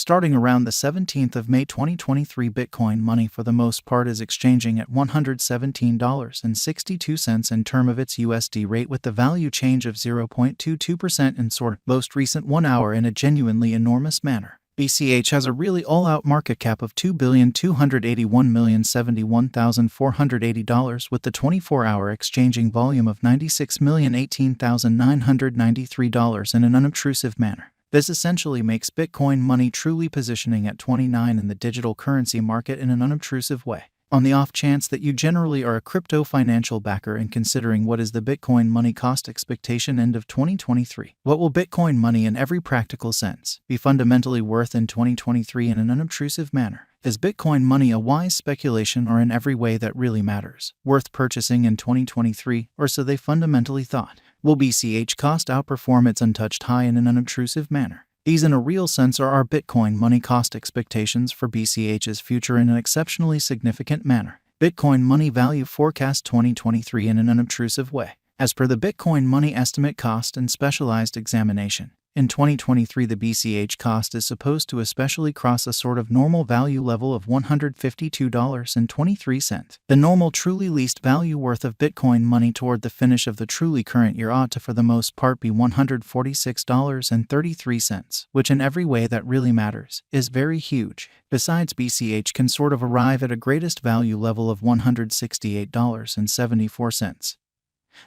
Starting around the 17th of May 2023, Bitcoin money for the most part is exchanging at $117.62 in term of its USD rate, with the value change of 0.22% in sort of most recent 1 hour in a genuinely enormous manner. BCH has a really all-out market cap of $2,281,071,480 with the 24-hour exchanging volume of $96,018,993 in an unobtrusive manner. This essentially makes Bitcoin money truly positioning at 29 in the digital currency market in an unobtrusive way. On the off chance that you generally are a crypto financial backer and considering what is the Bitcoin money cost expectation end of 2023, what will Bitcoin money in every practical sense be fundamentally worth in 2023 in an unobtrusive manner? Is Bitcoin money a wise speculation or in every way that really matters, worth purchasing in 2023, or so they fundamentally thought? Will BCH cost outperform its untouched high in an unobtrusive manner? These in a real sense are our Bitcoin money cost expectations for BCH's future in an exceptionally significant manner. Bitcoin money value forecast 2023 in an unobtrusive way. As per the Bitcoin money estimate cost and specialized examination, in 2023 the BCH cost is supposed to especially cross a sort of normal value level of $152.23. The normal truly least value worth of Bitcoin money toward the finish of the truly current year ought to for the most part be $146.33, which in every way that really matters is very huge. Besides, BCH can sort of arrive at a greatest value level of $168.74.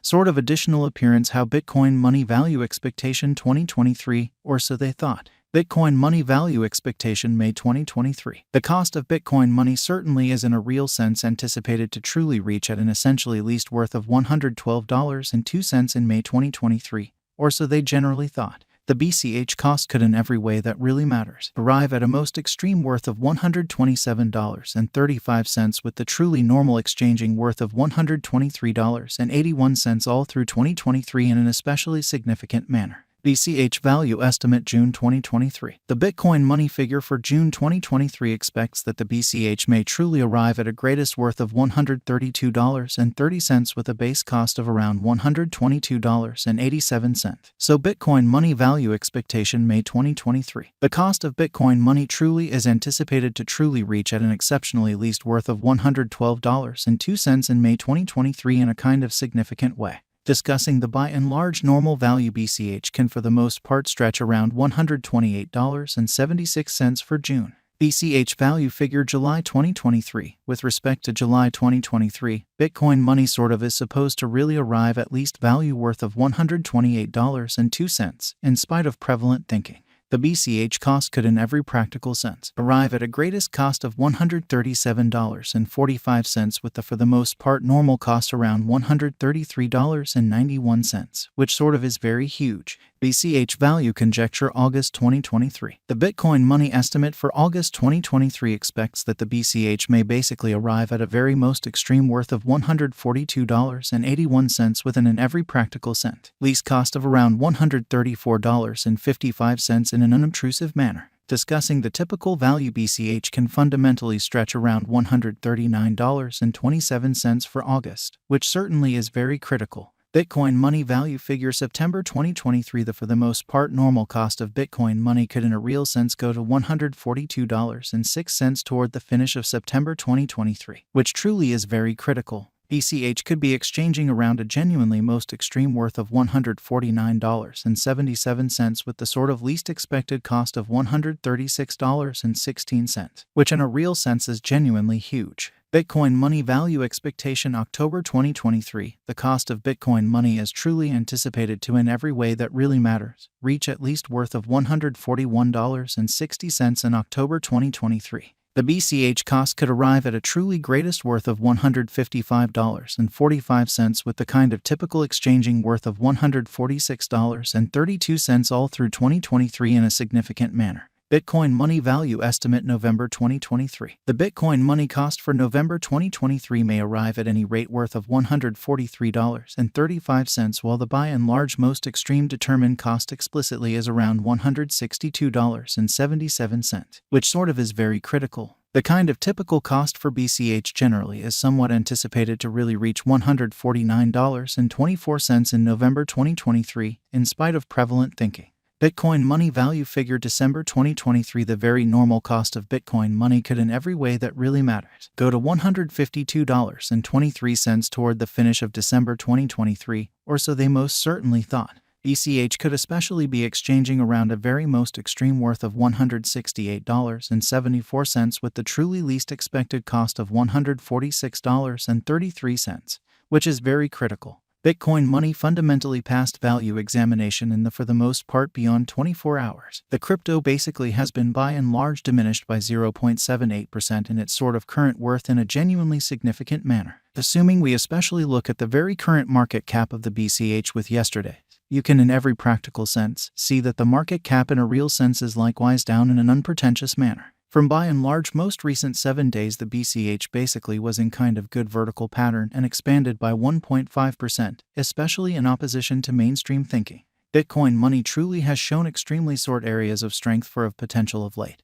Sort of additional appearance how Bitcoin money value expectation 2023, or so they thought. Bitcoin money value expectation May 2023. The cost of Bitcoin money certainly is in a real sense anticipated to truly reach at an essentially least worth of $112.02 in May 2023, or so they generally thought. The BCH cost could in every way that really matters arrive at a most extreme worth of $127.35 with the truly normal exchanging worth of $123.81 all through 2023 in an especially significant manner. BCH value estimate June 2023. The Bitcoin money figure for June 2023 expects that the BCH may truly arrive at a greatest worth of $132.30 with a base cost of around $122.87. So Bitcoin money value expectation May 2023. The cost of Bitcoin money truly is anticipated to truly reach at an exceptionally least worth of $112.02 in May 2023 in a kind of significant way. Discussing the by and large normal value BCH can for the most part stretch around $128.76 for June. BCH value figure July 2023. With respect to July 2023, Bitcoin money sort of is supposed to really arrive at least value worth of $128.02 in spite of prevalent thinking. The BCH cost could in every practical sense arrive at a greatest cost of $137.45 with the for the most part normal cost around $133.91, which sort of is very huge. BCH value conjecture August 2023. The Bitcoin money estimate for August 2023 expects that the BCH may basically arrive at a very most extreme worth of $142.81 within an every practical cent least cost of around $134.55 in an unobtrusive manner. Discussing the typical value BCH can fundamentally stretch around $139.27 for August, which certainly is very critical. Bitcoin money value figure September 2023. The for the most part normal cost of Bitcoin money could in a real sense go to $142.06 toward the finish of September 2023, which truly is very critical. BCH could be exchanging around a genuinely most extreme worth of $149.77 with the sort of least expected cost of $136.16, which in a real sense is genuinely huge. Bitcoin money value expectation October 2023. The cost of Bitcoin money is truly anticipated to in every way that really matters reach at least worth of $141.60 in October 2023. The BCH cost could arrive at a truly greatest worth of $155.45 with the kind of typical exchanging worth of $146.32 all through 2023 in a significant manner. Bitcoin money value estimate November 2023. The Bitcoin money cost for November 2023 may arrive at any rate worth of $143.35, while the by and large most extreme determined cost explicitly is around $162.77, which sort of is very critical. The kind of typical cost for BCH generally is somewhat anticipated to really reach $149.24 in November 2023, in spite of prevalent thinking. Bitcoin money value figure December 2023. The very normal cost of Bitcoin money could in every way that really matters go to $152.23 toward the finish of December 2023, or so they most certainly thought. BCH could especially be exchanging around a very most extreme worth of $168.74 with the truly least expected cost of $146.33, which is very critical. Bitcoin money fundamentally passed value examination in the for the most part beyond 24 hours. The crypto basically has been by and large diminished by 0.78% in its sort of current worth in a genuinely significant manner. Assuming we especially look at the very current market cap of the BCH with yesterday, you can in every practical sense see that the market cap in a real sense is likewise down in an unpretentious manner. From by and large most recent 7 days, the BCH basically was in kind of good vertical pattern and expanded by 1.5%, especially in opposition to mainstream thinking. Bitcoin money truly has shown extremely short areas of strength for of potential of late.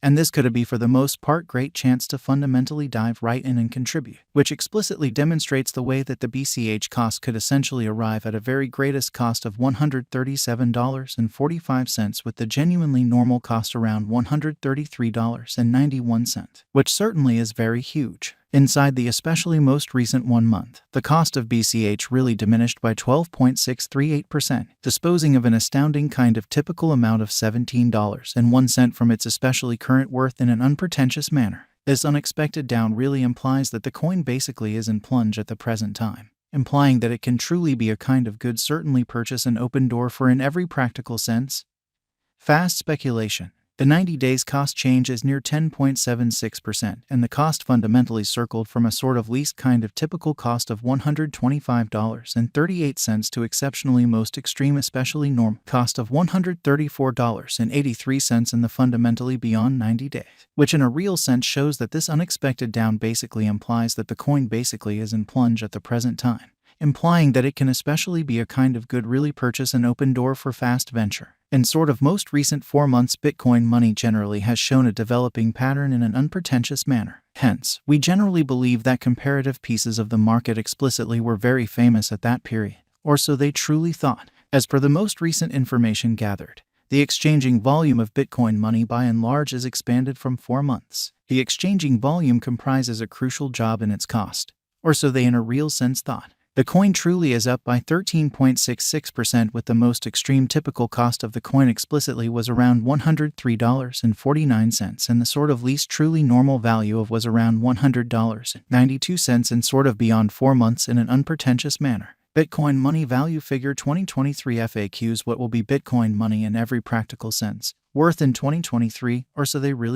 And this could be for the most part great chance to fundamentally dive right in and contribute, which explicitly demonstrates the way that the BCH cost could essentially arrive at a very greatest cost of $137.45 with the genuinely normal cost around $133.91, which certainly is very huge. Inside the especially most recent 1 month, the cost of BCH really diminished by 12.638%, disposing of an astounding kind of typical amount of $17.01 from its especially current worth in an unpretentious manner. This unexpected down really implies that the coin basically is in plunge at the present time, implying that it can truly be a kind of good certainly purchase an open door for in every practical sense. Fast speculation. The 90 days cost change is near 10.76%, and the cost fundamentally circled from a sort of least kind of typical cost of $125.38 to exceptionally most extreme especially norm cost of $134.83 in the fundamentally beyond 90 days, which in a real sense shows that this unexpected down basically implies that the coin basically is in plunge at the present time, implying that it can especially be a kind of good really purchase an open door for fast venture. In sort of most recent 4 months, Bitcoin money generally has shown a developing pattern in an unpretentious manner. Hence, we generally believe that comparative pieces of the market explicitly were very famous at that period, or so they truly thought. As per the most recent information gathered, the exchanging volume of Bitcoin money by and large is expanded from 4 months. The exchanging volume comprises a crucial job in its cost, or so they in a real sense thought. The coin truly is up by 13.66% with the most extreme typical cost of the coin explicitly was around $103.49 and the sort of least truly normal value of was around $100.92 and sort of beyond 4 months in an unpretentious manner. Bitcoin money value figure 2023 FAQs. What will be Bitcoin money in every practical sense worth in 2023, or so they really